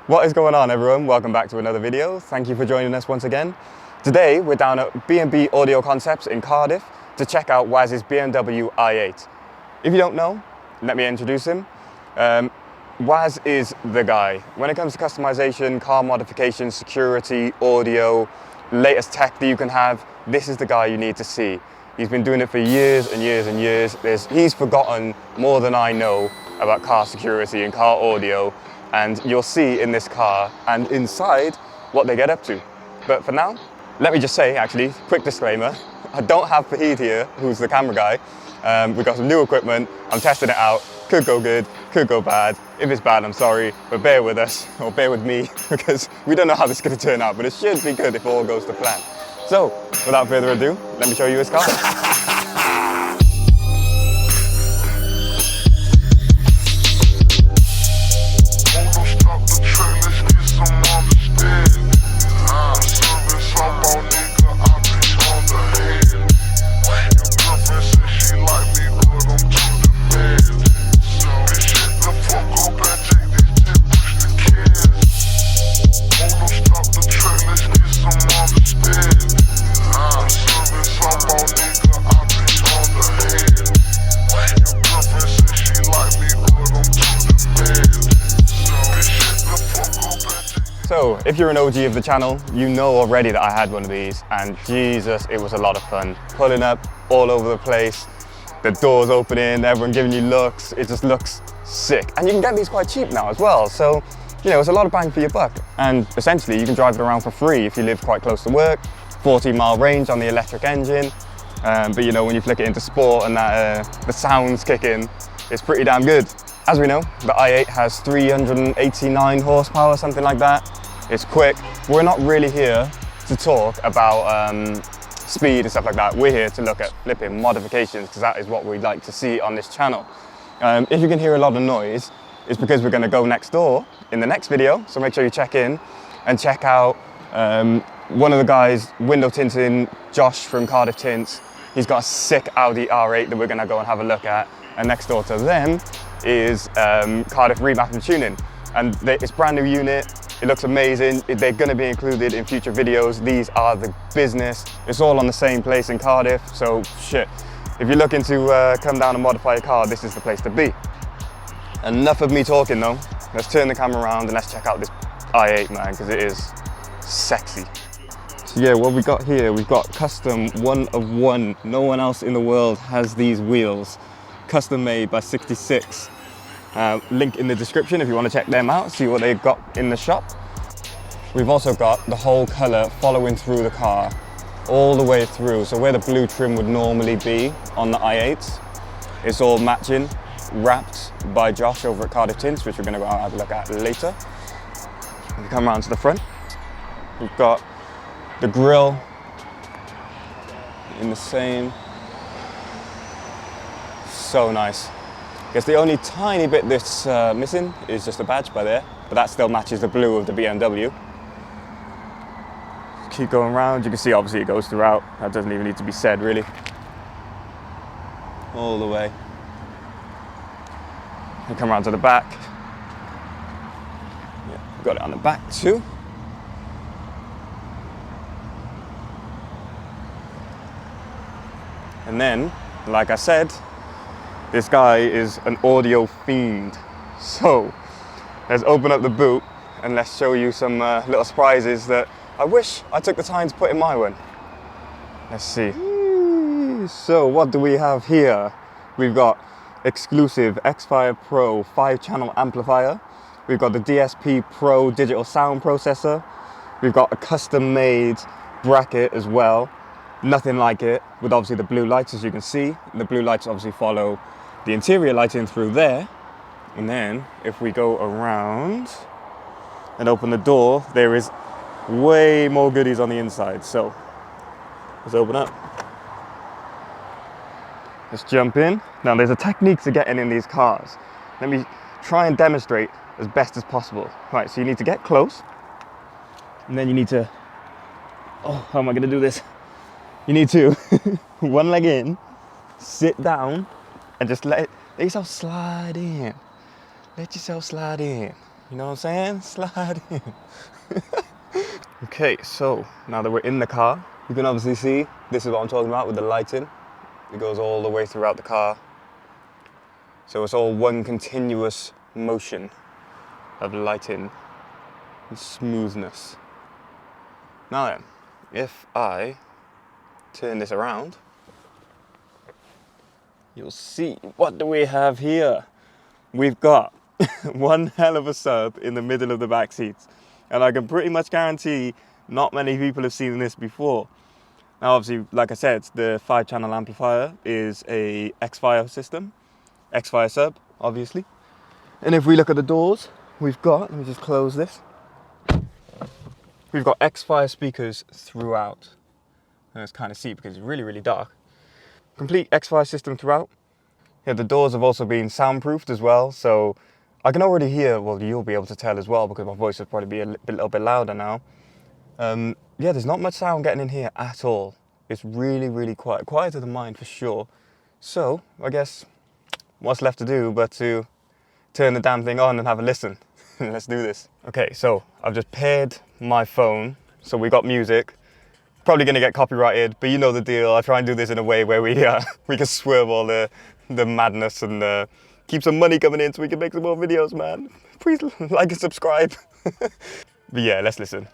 What is going on, everyone? Welcome back to another video. Thank you for joining us once again. Today we're down at B&B Audio Concepts in Cardiff to check out Waz's BMW i8. If you don't know, let me introduce him. Waz is the guy. When it comes to customization, car modification, security, audio, latest tech that you can have, this is the guy you need to see. He's been doing it for years and years and years. He's forgotten more than I know about car security and car audio. And you'll see in this car and inside what they get up to. But for now, let me just say, actually, quick disclaimer, I don't have Fahid here, who's the camera guy. We've got some new equipment, I'm testing it out, could go good, could go bad. If it's bad, I'm sorry, but bear with us, or bear with me, because we don't know how this is going to turn out, but it should be good if all goes to plan. So, without further ado, let me show you his car. So, if you're an OG of the channel, you know already that I had one of these, and Jesus, it was a lot of fun. Pulling up all over the place, the doors opening, everyone giving you looks, it just looks sick. And you can get these quite cheap now as well, so, you know, it's a lot of bang for your buck. And essentially, you can drive it around for free if you live quite close to work, 40-mile range on the electric engine, but you know, when you flick it into sport and that, the sounds kick in, it's pretty damn good. As we know, the i8 has 389 horsepower, something like that. It's quick. We're not really here to talk about speed and stuff like that. We're here to look at flipping modifications, because that is what we'd like to see on this channel. If you can hear a lot of noise, it's because we're going to go next door in the next video. So make sure you check in and check out one of the guys, window tinting, Josh from Cardiff Tints. He's got a sick Audi R8 that we're going to go and have a look at. And next door to them is Cardiff Remap and Tuning. And it's a brand new unit. It looks amazing. They're going to be included in future videos. These are the business. It's all on the same place in Cardiff. So shit, if you're looking to come down and modify a car, this is the place to be. Enough of me talking though. Let's turn the camera around and let's check out this i8, man, because it is sexy. So yeah, what we got here, we've got custom one of one. No one else in the world has these wheels. Custom made by 66. Link in the description if you want to check them out, see what they've got in the shop. We've also got the whole colour following through the car, all the way through. So where the blue trim would normally be on the i8s, it's all matching, wrapped by Josh over at Cardiff Tints, which we're going to go have a look at later. We come around to the front. We've got the grille in the same. So nice. I guess the only tiny bit that's missing is just the badge by there, but that still matches the blue of the BMW. Keep going around, you can see obviously it goes throughout. That doesn't even need to be said really. All the way. We come around to the back. Yeah, got it on the back too. And then, like I said, this guy is an audio fiend. So let's open up the boot and let's show you some little surprises that I wish I took the time to put in my one. Let's see. So what do we have here? We've got exclusive X-Fire Pro 5-channel amplifier. We've got the DSP Pro digital sound processor. We've got a custom made bracket as well. Nothing like it, with obviously the blue lights, as you can see. The blue lights obviously follow the interior lighting through there. And then if we go around and open the door, there is way more goodies on the inside. So let's open up. Let's jump in. Now there's a technique to getting in these cars. Let me try and demonstrate as best as possible. Right, so you need to get close. And then you need to, oh, how am I gonna do this? You need to one leg in, sit down, and just let yourself slide in. Let yourself slide in. You know what I'm saying? Slide in. Okay, so now that we're in the car, you can obviously see this is what I'm talking about with the lighting. It goes all the way throughout the car. So it's all one continuous motion of lighting and smoothness. Now then, if I turn this around, you'll see, what do we have here? We've got one hell of a sub in the middle of the back seats. And I can pretty much guarantee not many people have seen this before. Now obviously, like I said, the 5-channel amplifier is a X-Fire system. X-Fire sub, obviously. And if we look at the doors, we've got, let me just close this. We've got X-Fire speakers throughout. And it's kind of see because it's really, really dark. Complete X-Fire system throughout. Yeah, the doors have also been soundproofed as well, so I can already hear, well, you'll be able to tell as well because my voice will probably be a little bit louder now. Yeah, there's not much sound getting in here at all. It's really, really quiet. Quieter than mine for sure. So, I guess, what's left to do but to turn the damn thing on and have a listen. Let's do this. Okay, so I've just paired my phone. So we got music. Probably gonna get copyrighted, but you know the deal. I try and do this in a way where we can swerve all the madness and keep some money coming in so we can make some more videos, man. Please like and subscribe. But yeah, let's listen.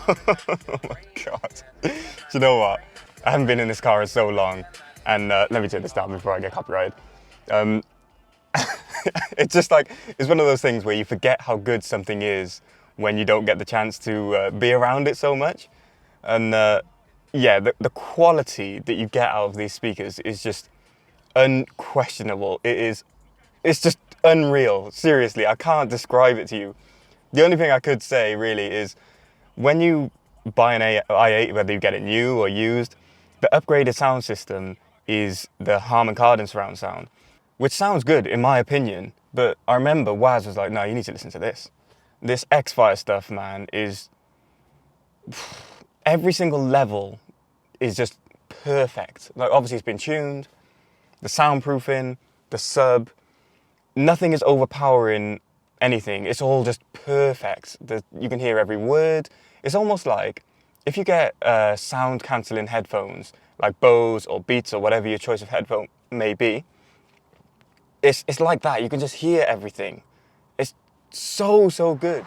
Oh my God. Do you know what? I haven't been in this car in so long, and let me turn this down before I get copyrighted. It's just like, it's one of those things where you forget how good something is when you don't get the chance to be around it so much. And yeah, the quality that you get out of these speakers is just unquestionable. It's just unreal. Seriously, I can't describe it to you. The only thing I could say really is when you buy an i8, whether you get it new or used, the upgraded sound system is the Harman Kardon surround sound, which sounds good in my opinion, but I remember Waz was like, no, you need to listen to this. This X-Fire stuff, man, is, every single level is just perfect. Like obviously it's been tuned, the soundproofing, the sub, nothing is overpowering anything. It's all just perfect. You can hear every word. It's almost like if you get sound cancelling headphones, like Bose or Beats or whatever your choice of headphone may be, it's like that. You can just hear everything. It's so good.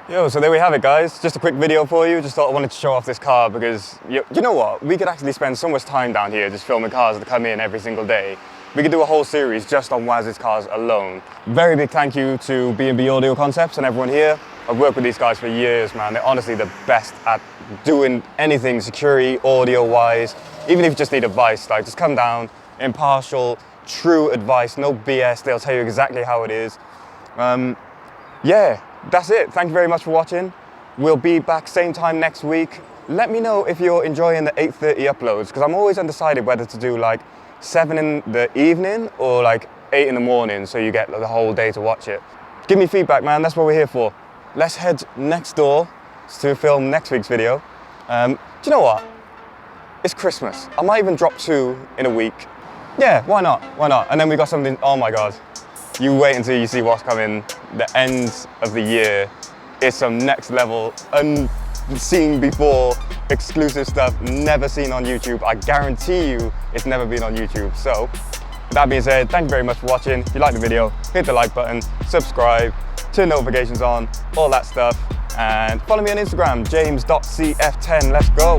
Yo, so there we have it, guys. Just a quick video for you. Just thought I wanted to show off this car because you know what? We could actually spend so much time down here just filming cars that come in every single day. We could do a whole series just on Waz's cars alone. Very big thank you to B&B Audio Concepts and everyone here. I've worked with these guys for years, man. They're honestly the best at doing anything security, audio-wise. Even if you just need advice, like just come down, impartial, true advice, no BS. They'll tell you exactly how it is. Yeah, that's it. Thank you very much for watching. We'll be back same time next week. Let me know if you're enjoying the 8:30 uploads, because I'm always undecided whether to do like 7 in the evening or like 8 in the morning, so you get the whole day to watch it. Give me feedback, man. That's what we're here for. Let's head next door to film next week's video. Do you know what? It's Christmas. I might even drop 2 in a week. Yeah, why not? Why not? And then we got something, oh my God. You wait until you see what's coming. The end of the year is some next level, unseen before, exclusive stuff never seen on YouTube. I guarantee you it's never been on YouTube. So, with that being said, thank you very much for watching. If you like the video, hit the like button, subscribe, turn notifications on, all that stuff. And follow me on Instagram, james.cf10. Let's go.